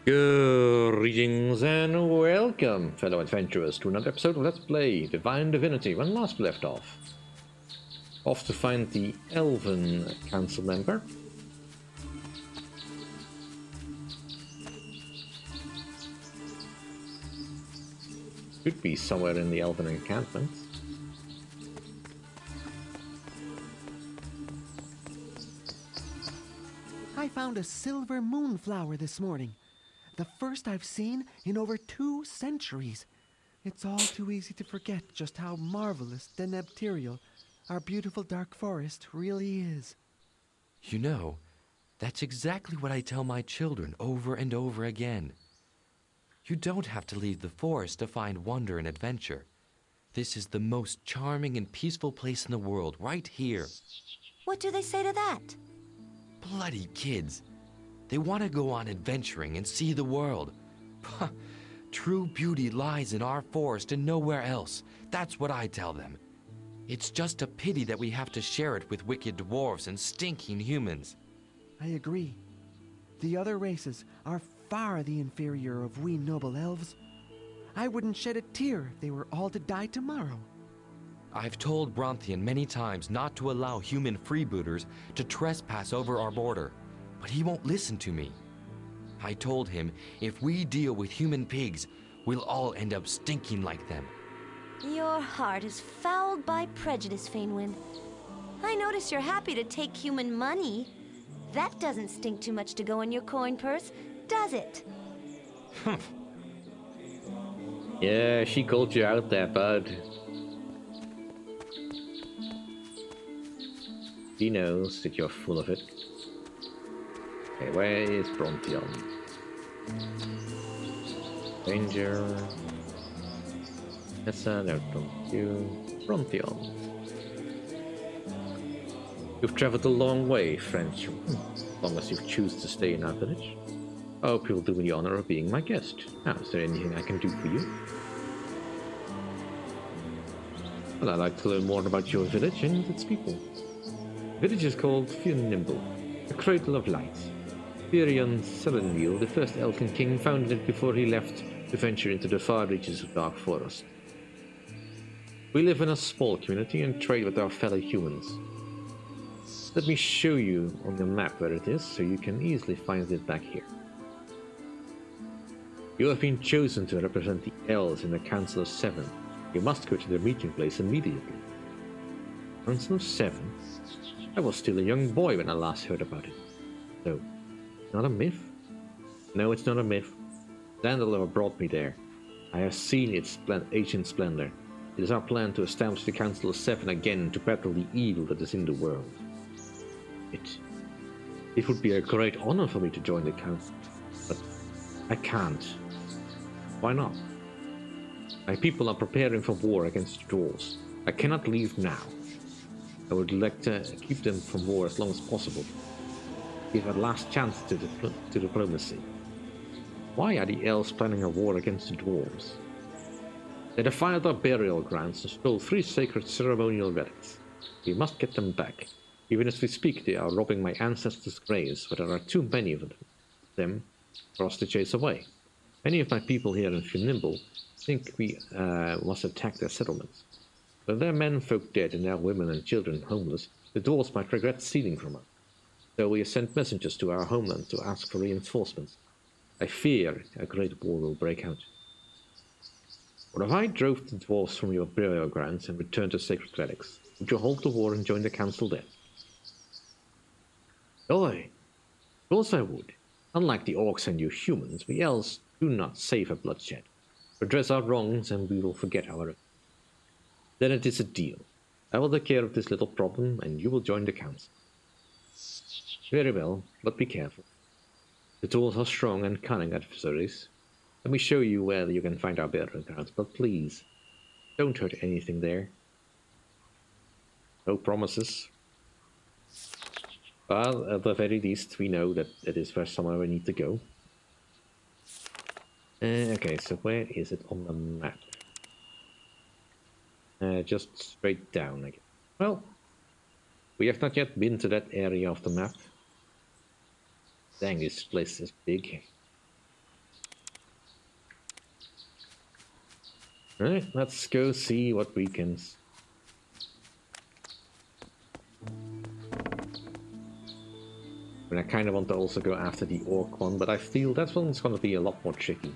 Greetings and welcome, fellow adventurers, to another episode of Let's Play Divine Divinity. When last we left off to find the Elven Council member. Could be somewhere in the Elven encampment. I found a silver moonflower this morning. The first I've seen in over 2 centuries. It's all too easy to forget just how marvelous Denebterial, our beautiful dark forest, really is. You know, that's exactly what I tell my children over and over again. You don't have to leave the forest to find wonder and adventure. This is the most charming and peaceful place in the world, right here. What do they say to that? Bloody kids. They want to go on adventuring and see the world. True beauty lies in our forest and nowhere else. That's what I tell them. It's just a pity that we have to share it with wicked dwarves and stinking humans. I agree. The other races are far the inferior of we noble elves. I wouldn't shed a tear if they were all to die tomorrow. I've told Bronthian many times not to allow human freebooters to trespass over our border, but he won't listen to me. I told him if we deal with human pigs, we'll all end up stinking like them. Your heart is fouled by prejudice, Fainwind. I notice you're happy to take human money. That doesn't stink too much to go in your coin purse, does it? Yeah, she called you out there, bud. He knows that you're full of it. Okay, where is Brontion? Danger. Nessa, no, don't you. Brontion. You've traveled a long way, friend. As long as you choose to stay in our village. I hope you'll do me the honor of being my guest. Now, is there anything I can do for you? Well, I'd like to learn more about your village and its people. The village is called Nimble, the Cradle of Light. Larian Selenville, the first Elven king, founded it before he left to venture into the far reaches of Dark Forest. We live in a small community and trade with our fellow humans. Let me show you on the map where it is, so you can easily find it back here. You have been chosen to represent the elves in the Council of Seven. You must go to the meeting place immediately. Council of Seven? I was still a young boy when I last heard about it. So, not a myth? No, it's not a myth. Landalover brought me there. I have seen its ancient splendor. It is our plan to establish the Council of Seven again to battle the evil that is in the world. It would be a great honor for me to join the council, but I can't. Why not? My people are preparing for war against the dwarves. I cannot leave now. I would like to keep them from war as long as possible. Give a last chance to diplomacy. Why are the elves planning a war against the dwarves? They defiled our burial grounds and stole 3 sacred ceremonial relics. We must get them back. Even as we speak, they are robbing my ancestors' graves, but there are too many of them for us to chase away. Many of my people here in Nimble think we must attack their settlements. With their menfolk dead and their women and children homeless, the dwarves might regret stealing from us. So we have sent messengers to our homeland to ask for reinforcements. I fear a great war will break out. What if I drove the dwarves from your burial grounds and returned to sacred relics? Would you halt the war and join the council then? Of course I would. Unlike the orcs and you humans, we elves do not save a bloodshed. Redress our wrongs and we will forget our own. Then it is a deal. I will take care of this little problem and you will join the council. Very well, but be careful. The dwarves are strong and cunning adversaries. Let me show you where you can find our burial grounds, but please, don't hurt anything there. No promises. But at the very least, we know that it is where somewhere we need to go. Okay, so where is it on the map? Just straight down, I guess. Well, we have not yet been to that area of the map. Dang, this place is big. Alright, let's go see what we can... And I kind of want to also go after the orc one, but I feel that one's going to be a lot more tricky.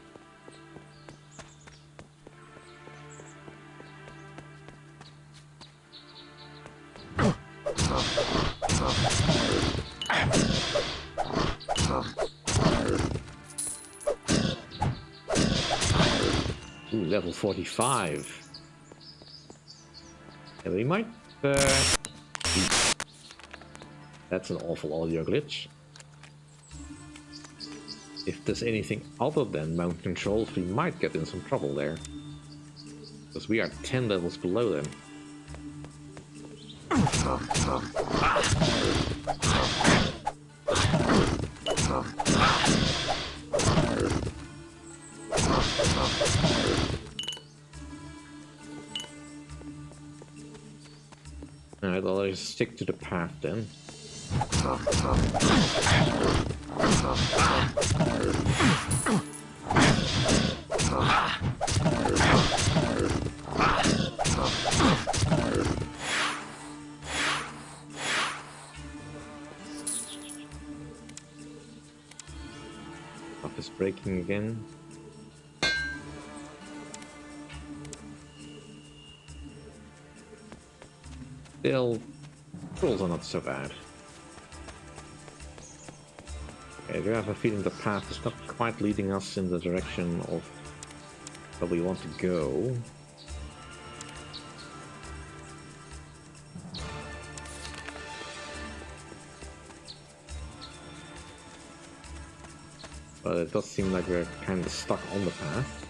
Ooh, level 45. Yeah, we might... That's an awful audio glitch. If there's anything other than mountain controls, we might get in some trouble there. Because we are 10 levels below them. Alright, well, I'll just stick to the path then. Stuff is breaking again. Still, rolls are not so bad. I do have a feeling the path is not quite leading us in the direction of where we want to go. But it does seem like we're kind of stuck on the path.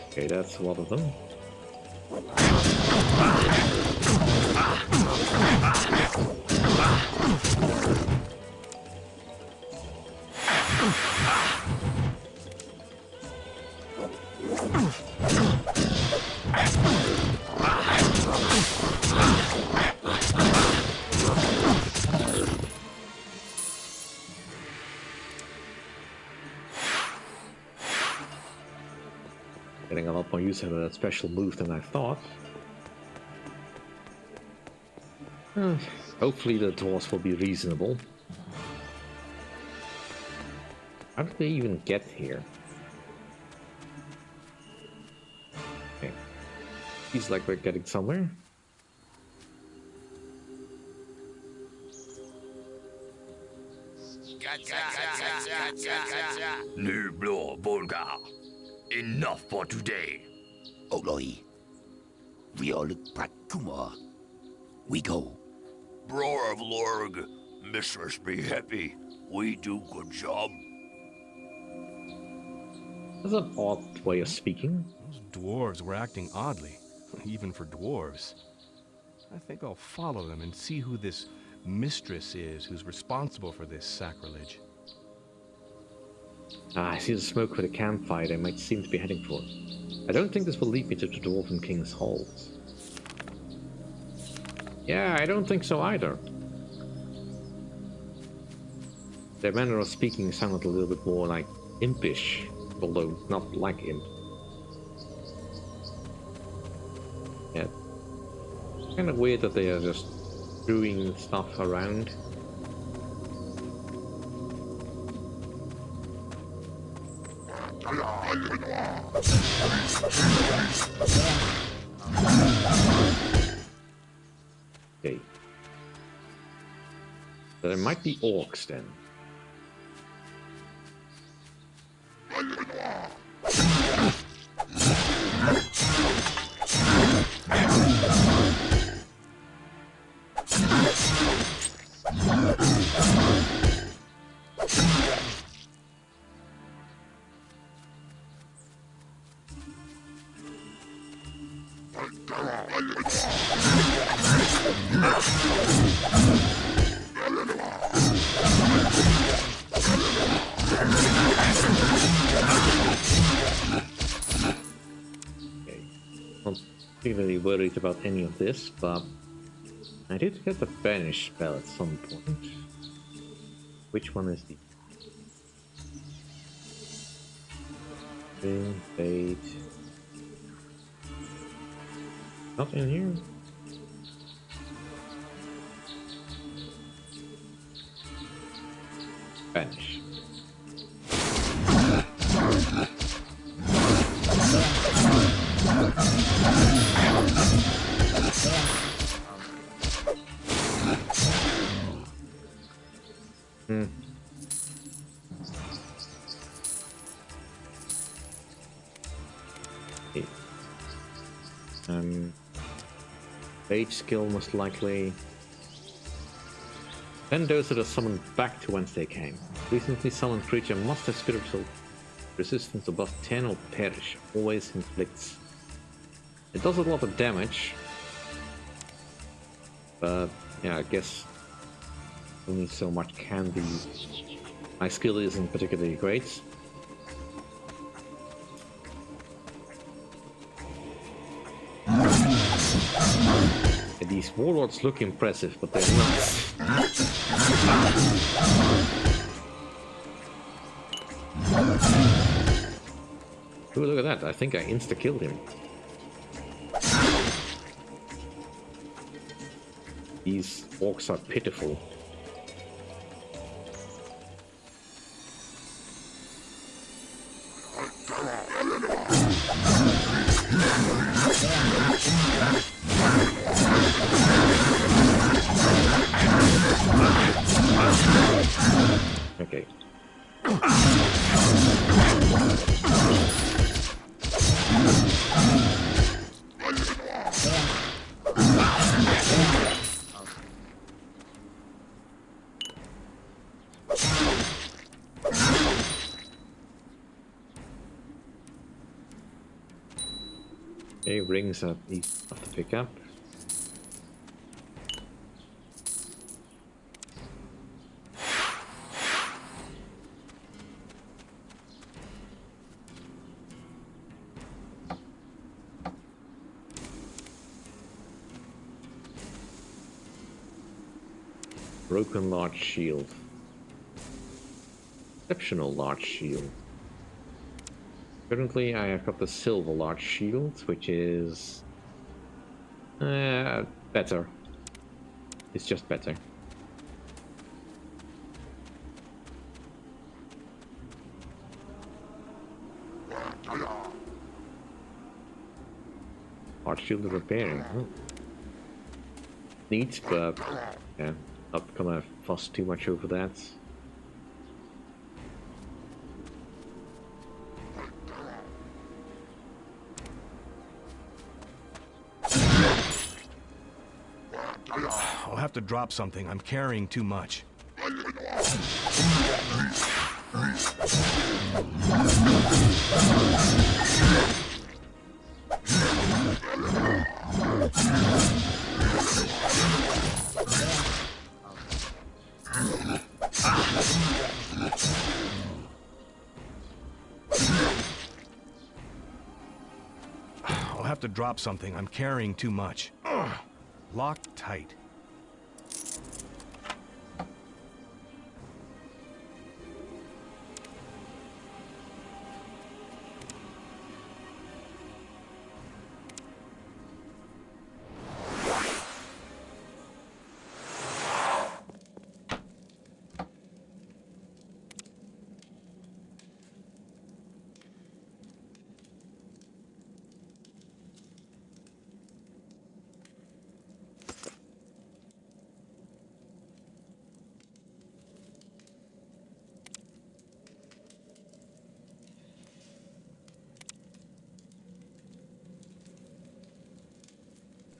Okay, that's a lot of them. Getting a lot more use out of that special move than I thought. Hopefully the dwarves will be reasonable. How did they even get here? Okay. Feels like we're getting somewhere. Nu blå Volga. Enough for today. Oloi. Riol Pratumor. We go. Bror of Lorg, mistress be happy. We do good job. That's an odd way of speaking. Those dwarves were acting oddly, even for dwarves. I think I'll follow them and see who this mistress is who's responsible for this sacrilege. I see the smoke for the campfire they might seem to be heading for. I don't think this will lead me to the Dwarven King's halls. Yeah, I don't think so either. Their manner of speaking sounded a little bit more like impish, although not like imp. Yeah. Kind of weird that they are just doing stuff around. Okay. So there might be orcs then. Okay. Not particularly worried about any of this, but I did get the banish spell at some point. Which one is the Fate? Not in here. Banish. Okay. Fate skill most likely. Then those that are summoned back to whence they came. Recently summoned creature must have spiritual resistance above 10 or perish. Always inflicts. It does a lot of damage. But yeah, I guess only so much can be. My skill isn't particularly great. And these warlords look impressive, but they're not. Ooh, look at that. I think I insta-killed him. These orcs are pitiful. Okay. Okay, rings are easy enough to pick up. Broken large shield. Exceptional large shield. Currently I have got the silver large shield, which is better. It's just better. Large shield repairing. Oh. Neat, but yeah, not gonna fuss too much over that. I'll have to drop something. I'm carrying too much. I'll have to drop something. I'm carrying too much. Locked tight.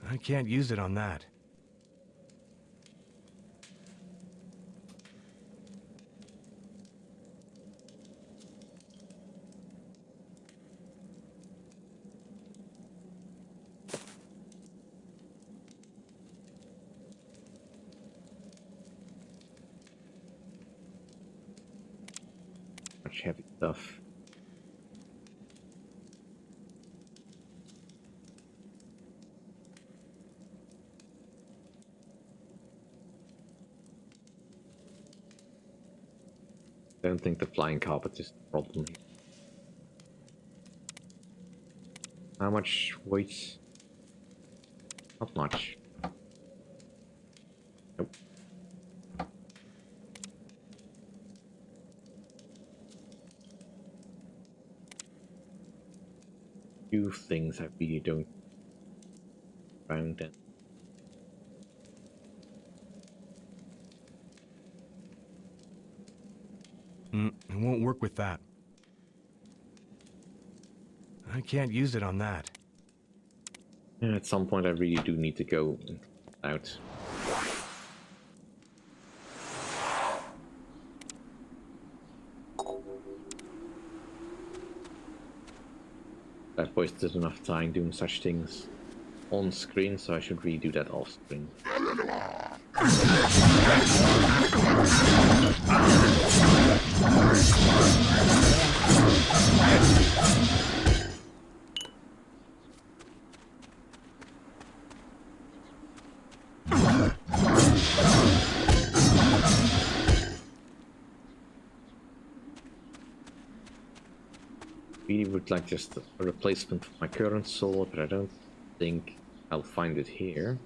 I can't use it on that. Much heavy stuff. I don't think the flying carpet is the problem here. How much weight? Not much. Nope. Few things I really don't round in. It won't work with that. I can't use it on that. Yeah, at some point I really do need to go out. I've wasted enough time doing such things on screen, so I should really do that off screen. Really would like just a replacement for my current sword, but I don't think I'll find it here.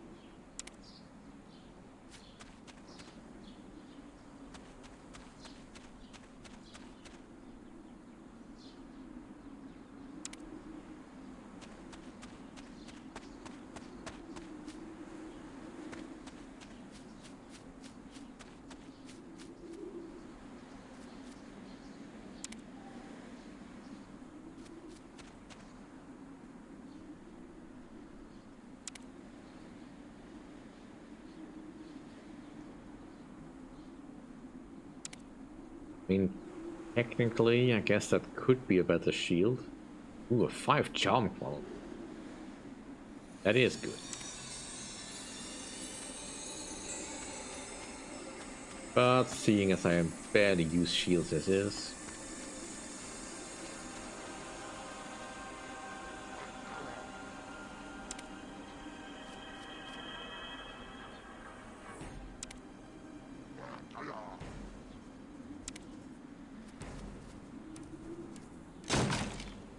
I mean, technically, I guess that could be a better shield. Ooh, a 5 charm quality. That is good. But seeing as I barely use shields as is,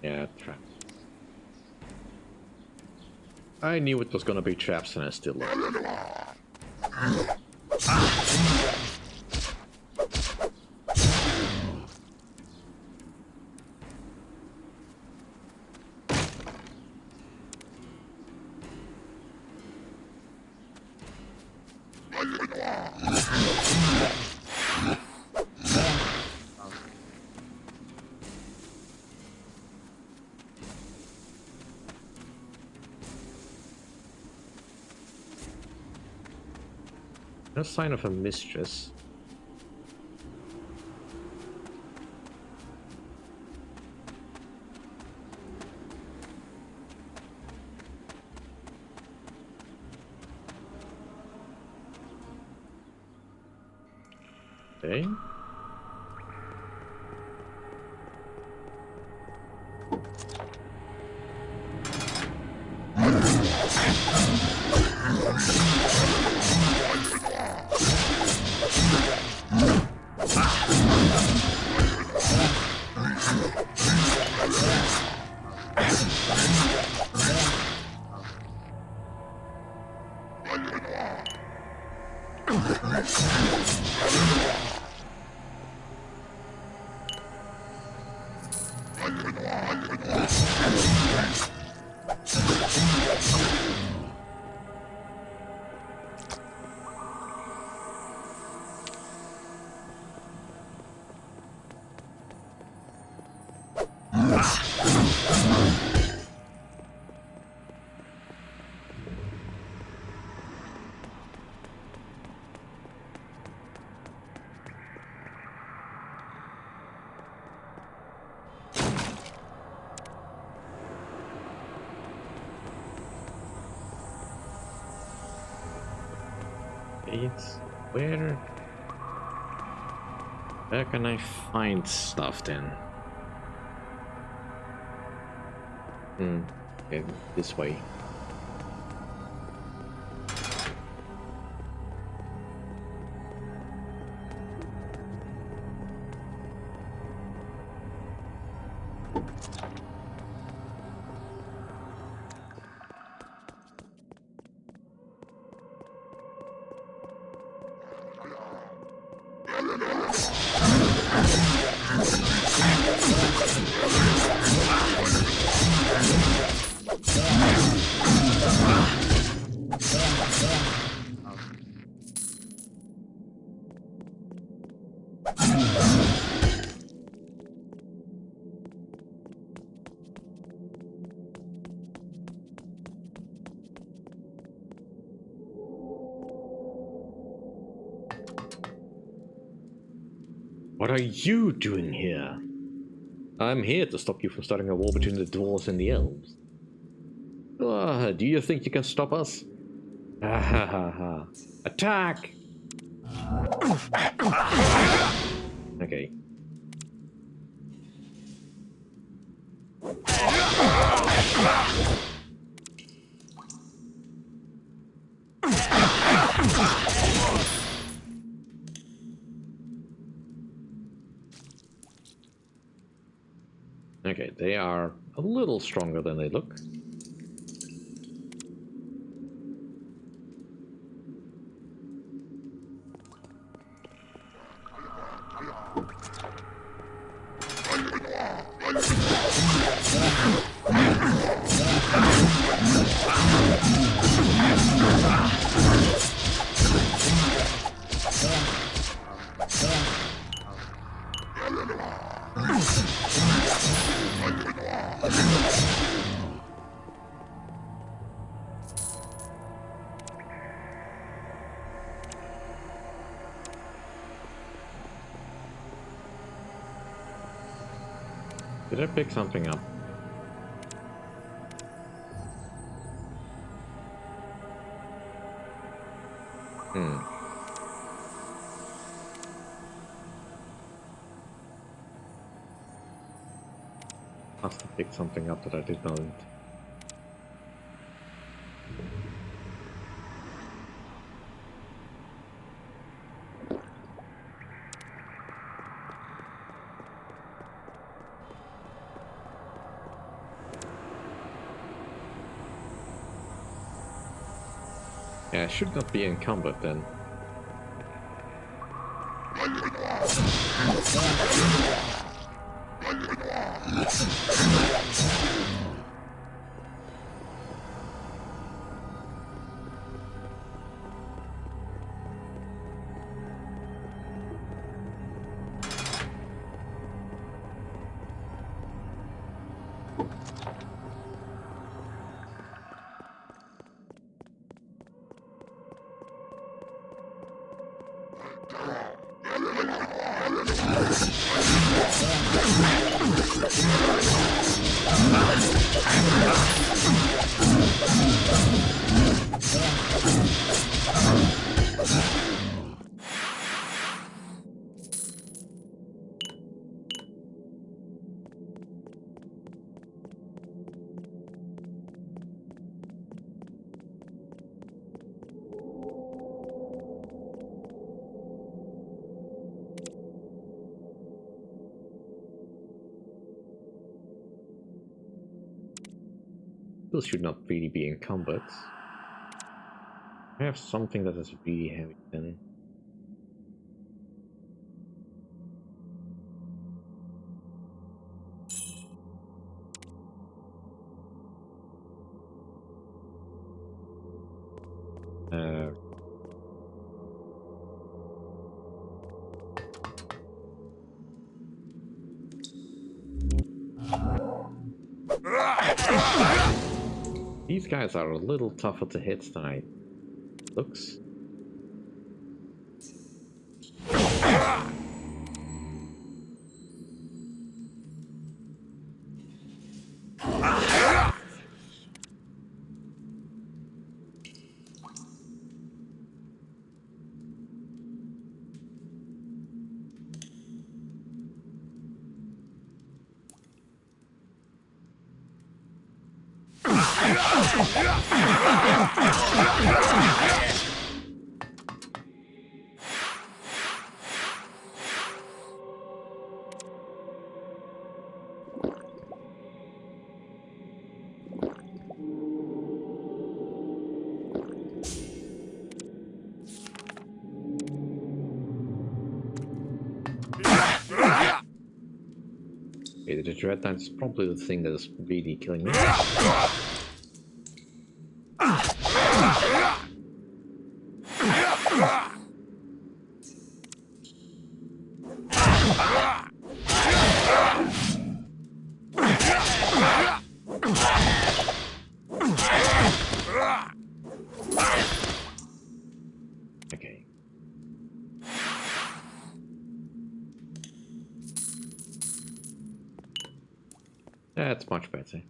yeah, traps. I knew it was gonna be traps and I still love it. No sign of a mistress. Okay. It's where Where can I find stuff then? Okay, this way. What are you doing here? I'm here to stop you from starting a war between the dwarves and the elves. Do you think you can stop us? Ha ha ha ha. Attack! Okay. Okay, they are a little stronger than they look. Did I pick something up? Must have picked something up that I did not. Yeah, I should not be encumbered then. Those should not really be encumbered. I have something that is really heavy then. These guys are a little tougher to hit than I looks. Okay, the Dread Knight is probably the thing that is really killing me. Okay. That's much better.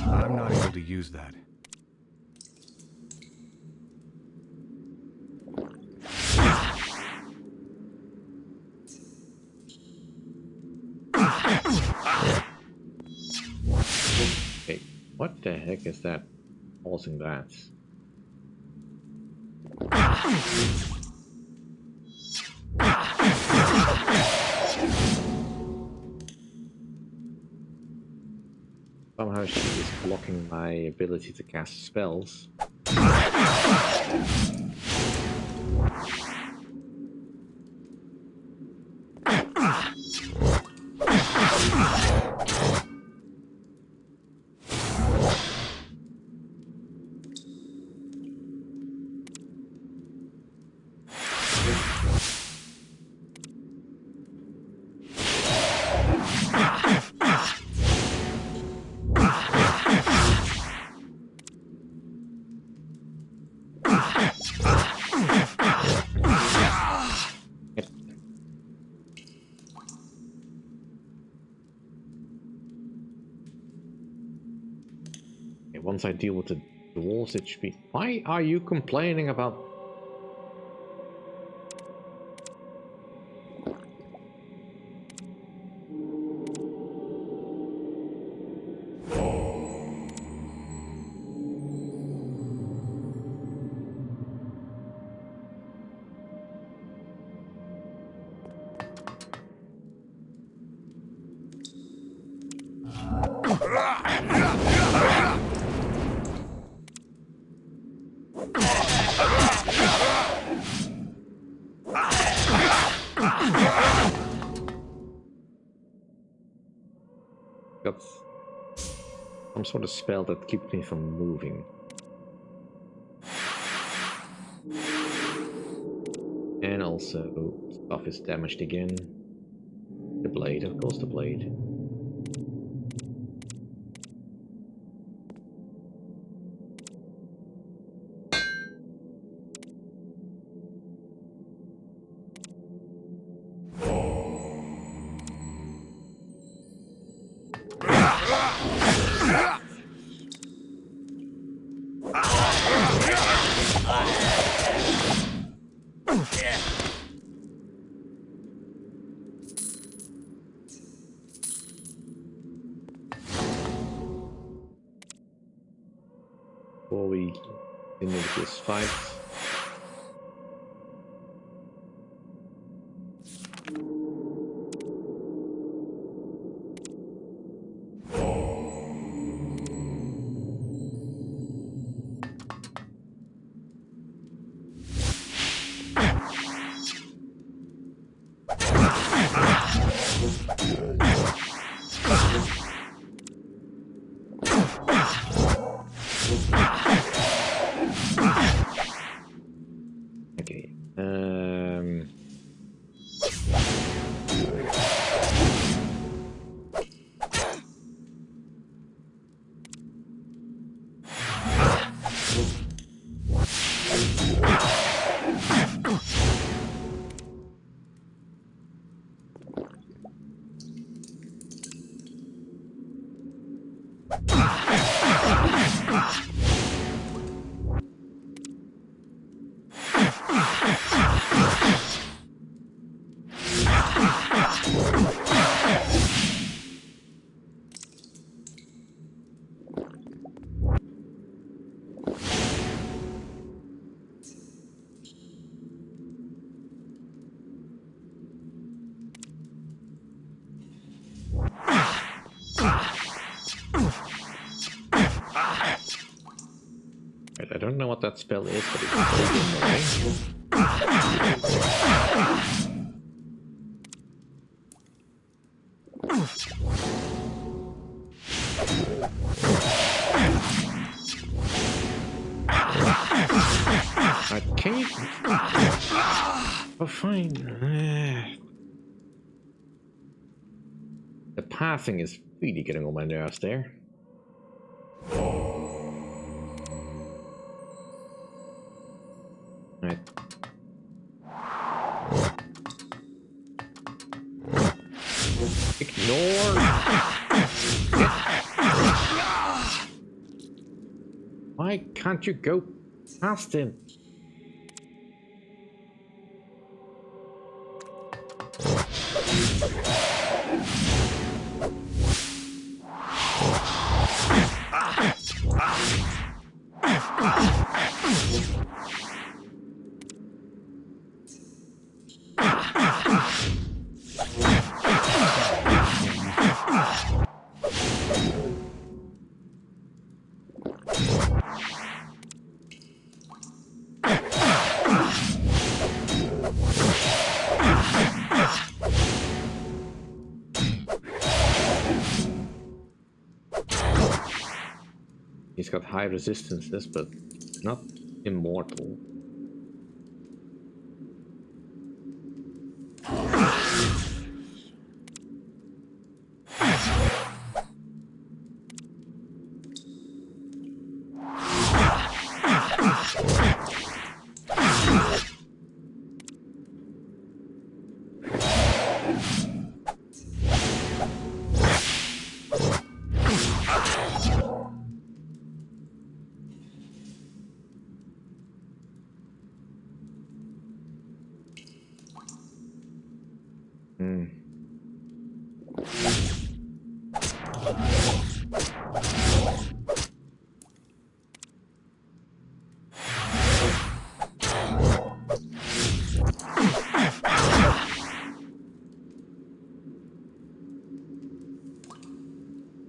I'm not able to use that. Okay, what the heck is that causing that? Somehow she is blocking my ability to cast spells. Once I deal with the dwarves, it should be... Why are you complaining about... Got some sort of spell that keeps me from moving. And also, stuff is damaged again. The blade, of course, the blade. Before we continue this fight. don't know what that spell is, but it's pretty can you... Oh, fine. The pathing is really getting on my nerves there. Right. Ignore. Why can't you go past him? He's got high resistances, but not immortal.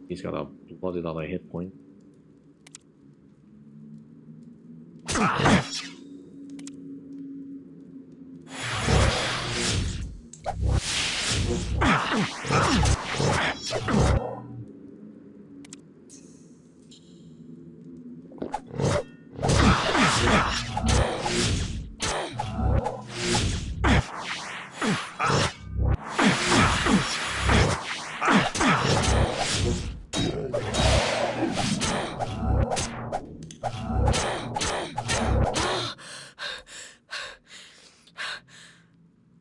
He's got a bloody lot of hit point.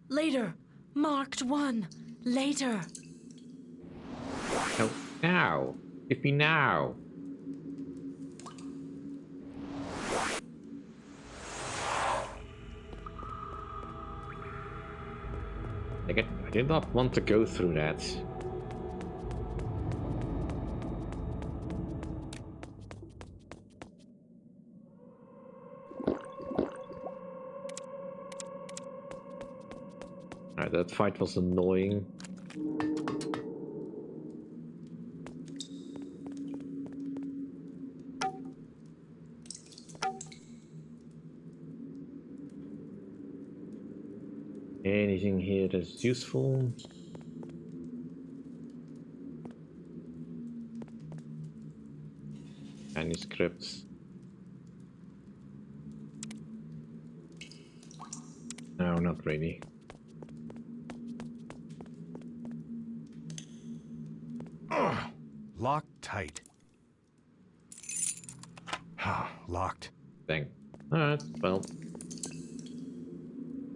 Later. Marked 1. Later. No, now. Give me now. I did not want to go through that. Alright, that fight was annoying. Anything here that's useful? Manuscripts. No, not really. Locked tight. Locked. Dang. Alright, well.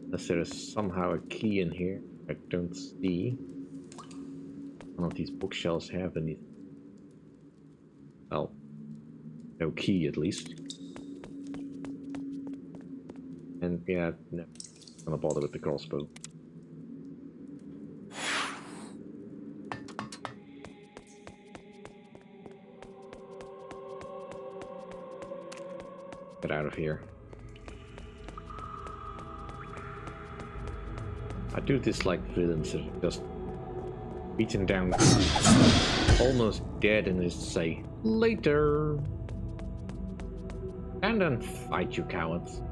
Unless there is somehow a key in here I don't see. None of these bookshelves have any. Well, no key at least. And yeah, no, gonna bother with the crossbow. Get out of here. I do dislike villains that are just beaten down, almost dead, and just say, later. And then fight, you cowards.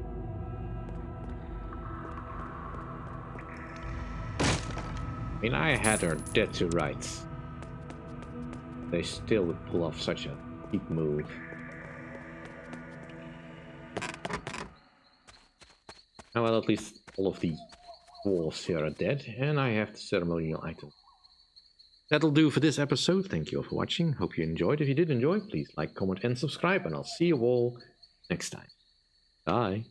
I mean, I had her dead to rights. They still would pull off such a cheap move. Oh, well, at least all of the dwarves here are dead, and I have the ceremonial item. That'll do for this episode. Thank you all for watching. Hope you enjoyed. If you did enjoy, please like, comment, and subscribe, and I'll see you all next time. Bye.